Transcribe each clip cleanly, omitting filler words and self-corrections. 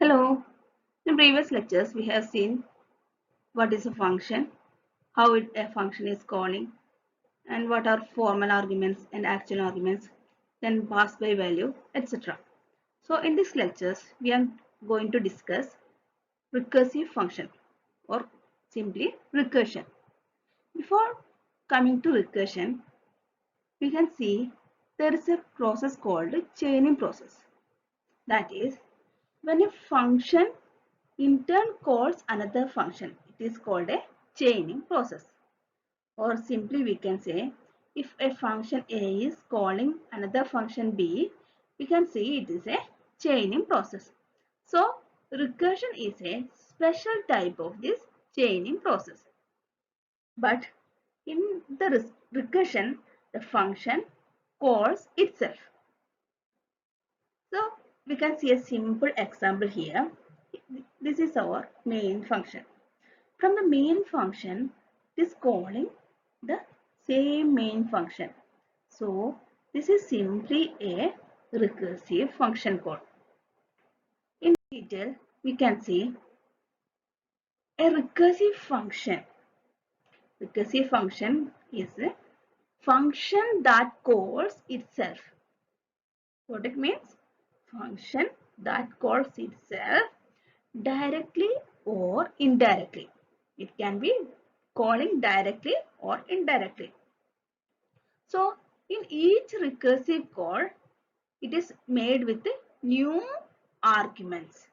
Hello. In previous lectures, we have seen what is a function, how a function is calling, and what are formal arguments and actual arguments, then pass by value, etc. So in these lectures, we are going to discuss recursive function or simply recursion. Before coming to recursion, we can see there is a process called chaining process. That is, when a function in turn calls another function, it is called a chaining process. Or simply we can say, if a function A is calling another function B, we can see it is a chaining process. So recursion is a special type of this chaining process. But in the recursion, the function calls itself. So we can see a simple example here. This is our main function. From the main function, it is calling the same main function. So this is simply a recursive function call. In detail, we can see a recursive function. Recursive function is a function that calls itself. What it means? Function that calls itself directly or indirectly. It can be calling directly or indirectly. So in each recursive call, it is made with new arguments.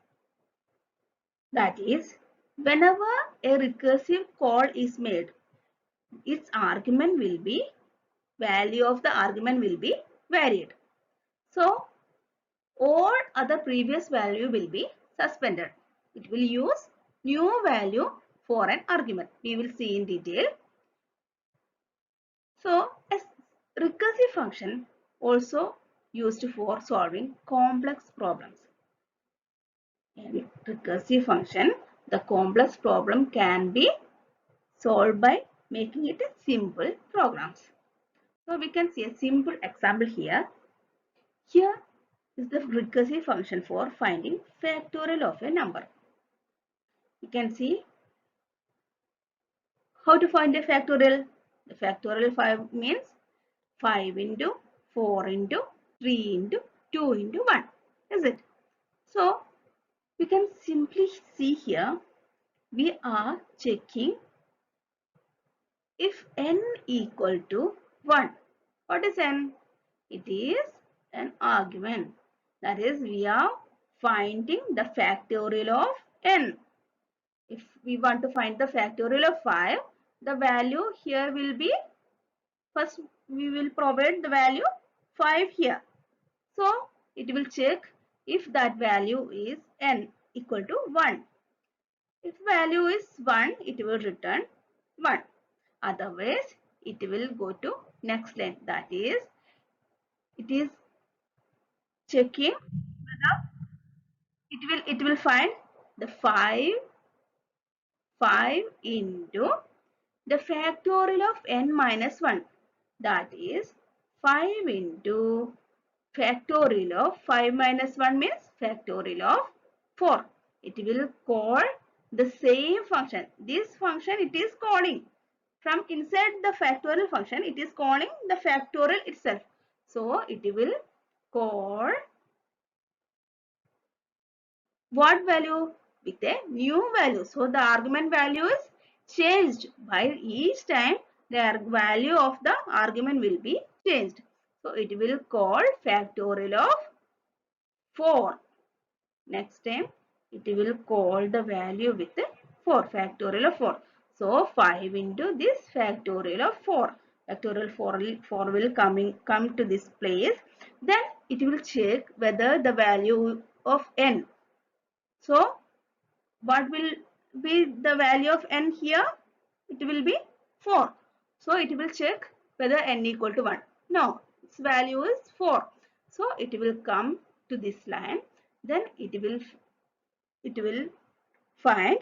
That is, whenever a recursive call is made, its argument will be, value of the argument will be varied. So all other previous value will be suspended. It will use new value for an argument. We will see in detail. So a recursive function also used for solving complex problems. In recursive function, the complex problem can be solved by making it a simple programs. So we can see a simple example here. Here is the recursive function for finding factorial of a number. You can see how to find a factorial. The factorial 5 means 5 into 4 into 3 into 2 into 1. Is it? So we can simply see here we are checking if n equal to 1. What is n? It is an argument. That is, we are finding the factorial of n. If we want to find the factorial of 5, the value here will be, first we will provide the value 5 here. So it will check if that value is n equal to 1. If value is 1, it will return 1. Otherwise, it will go to next line. That is, it is checking whether it will find the 5 into the factorial of n minus 1. That is 5 into factorial of 5 minus 1 means factorial of 4. It will call the same function. This function it is calling. From inside the factorial function, it is calling the factorial itself. So it will call what value? With a new value. So the argument value is changed. By each time the value of the argument will be changed. So it will call factorial of 4. Next time it will call the value with 4, factorial of 4. So 5 into this factorial of 4. Factorial 4 will come to this place. Then it will check whether the value of n. So what will be the value of n here? It will be 4. So it will check whether n equal to 1. No, its value is 4. So it will come to this line. Then it will find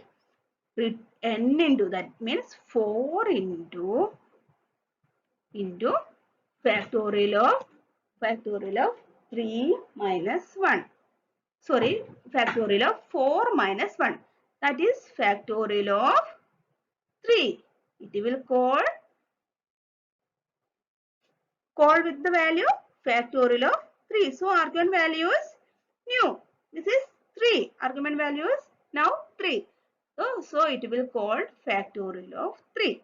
n into, that means 4 into factorial of 3 minus 1. sorry, factorial of 4 minus 1. That is factorial of 3. It will call with the value factorial of 3. So argument value is new. This is 3. Argument value is now 3. So it will call factorial of 3.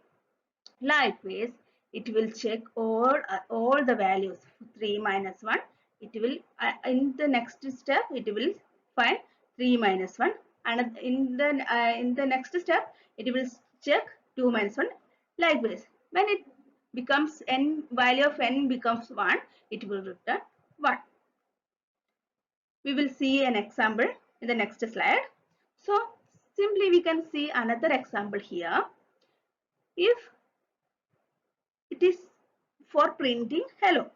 Likewise, it will check all the values. 3 minus 1. It will in the next step it will find 3 minus 1, and in the next step it will check 2 minus 1. Likewise, when it becomes n, value of n becomes 1, it will return 1. We will see an example in the next slide. So simply we can see another example here. If it is for printing hello,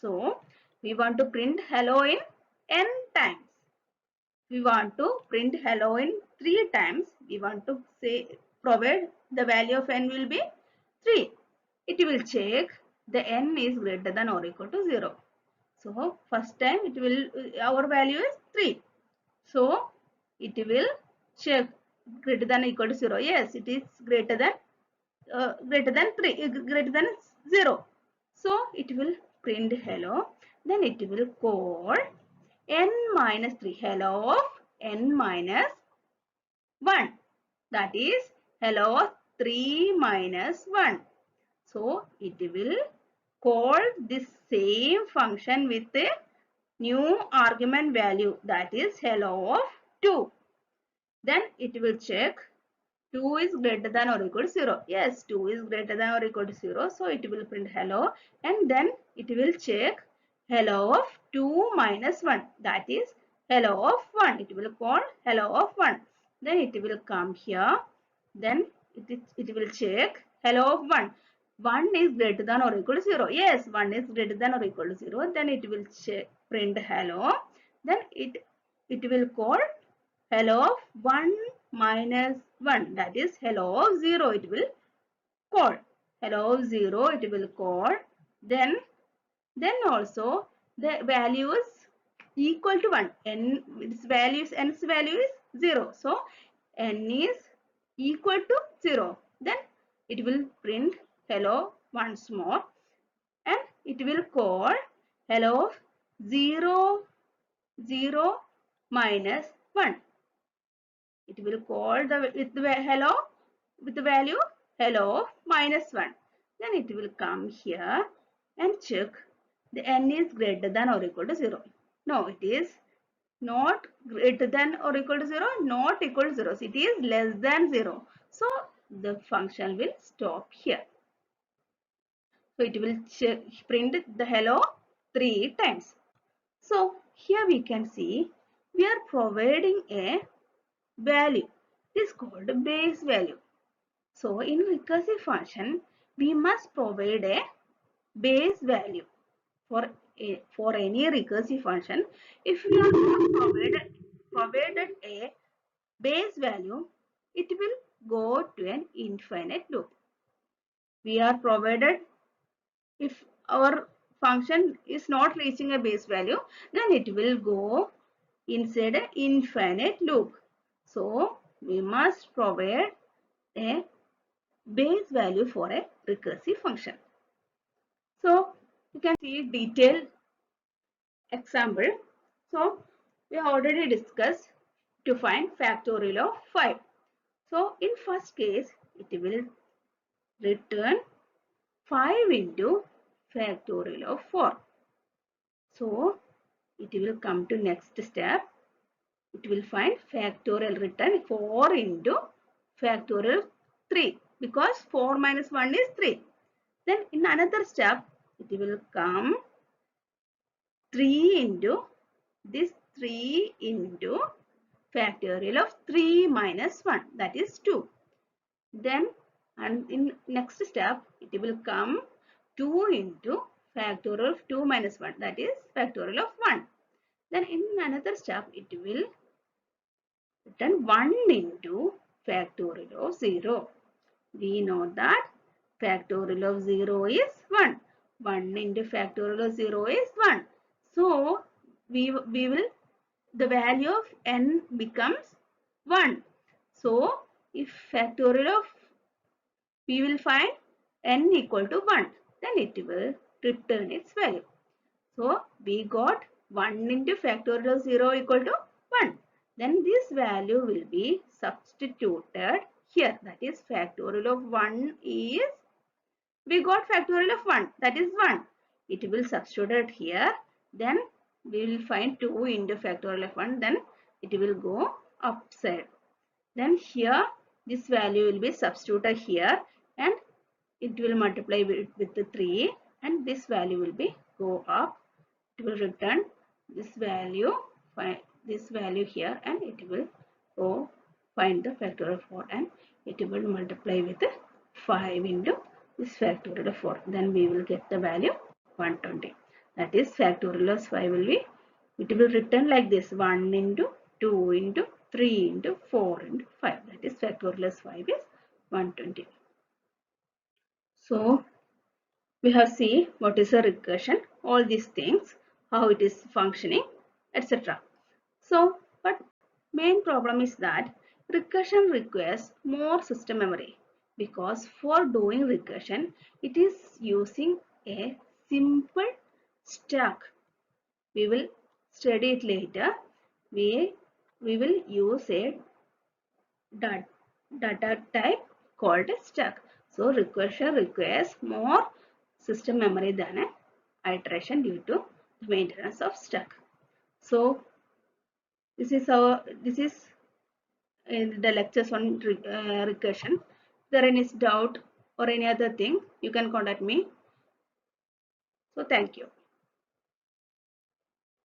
so we want to print hello in n times. We want to print hello in 3 times. We want to say provide the value of n will be 3. It will check the n is greater than or equal to 0. So first time it will our value is 3. So it will check greater than or equal to 0. Yes, it is greater than 3, greater than 0. So it will print hello. Then it will call n minus 3, hello of n minus 1. That is hello of 3 minus 1. So it will call this same function with a new argument value, that is hello of 2. Then it will check 2 is greater than or equal to 0. Yes, 2 is greater than or equal to 0. So it will print hello, and then it will check hello of 2 minus 1. That is hello of 1. It will call hello of 1. Then it will come here. Then it will check hello of 1. 1 is greater than or equal to 0. Yes, 1 is greater than or equal to 0. Then it will print hello. Then it will call hello of 1 minus 1, that is hello of 0. It will call hello of 0. It will call. Then also the value is equal to 1. N's value is 0. So n is equal to 0. Then it will print hello once more, and it will call hello of 0 minus 1. It will call with the hello with the value hello of minus 1. Then it will come here and check the n is greater than or equal to 0. No, it is not greater than or equal to 0, not equal to 0. So it is less than 0. So the function will stop here. So it will print the hello 3 times. So here we can see we are providing a value. It is called base value. So in recursive function, we must provide a base value for any recursive function. If we are not provided a base value, it will go to an infinite loop. We are provided, if our function is not reaching a base value, then it will go inside an infinite loop. So we must provide a base value for a recursive function. So you can see detailed example. So we have already discussed to find factorial of 5. So in first case, it will return 5 into factorial of 4. So it will come to next step. It will find factorial return 4 into factorial 3, because 4 minus 1 is 3. Then in another step, it will come 3 into this 3 into factorial of 3 minus 1, that is 2. Then and in next step, it will come 2 into factorial of 2 minus 1, that is factorial of 1. Then in another step, it will return 1 into factorial of 0. We know that factorial of 0 is 1. 1 into factorial of 0 is 1. So we will the value of n becomes 1. So if factorial of, we will find n equal to 1, then it will return its value. So we got 1 into factorial of 0 equal to 1. Then this value will be substituted here. That is factorial of 1 is, we got factorial of 1, that is 1. It will substitute it here. Then we will find 2 into factorial of 1. Then it will go upside. Then here this value will be substituted here and it will multiply with the 3 and this value will be go up. It will return this value, find this value here and it will go find the factorial of 4 and it will multiply with 5 into this factorial of 4. Then we will get the value 120. That is factorial of 5 will be, it will return like this, 1 into 2 into 3 into 4 into 5. That is factorial of 5 is 120. So we have seen what is a recursion, all these things, how it is functioning, etc. So, but main problem is that recursion requires more system memory because for doing recursion, it is using a simple stack. We will study it later. We will use a data type called a stack. So recursion requires more system memory than an iteration due to the maintenance of stack. So this is the lectures on recursion. If there is any doubt or any other thing, you can contact me. So thank you.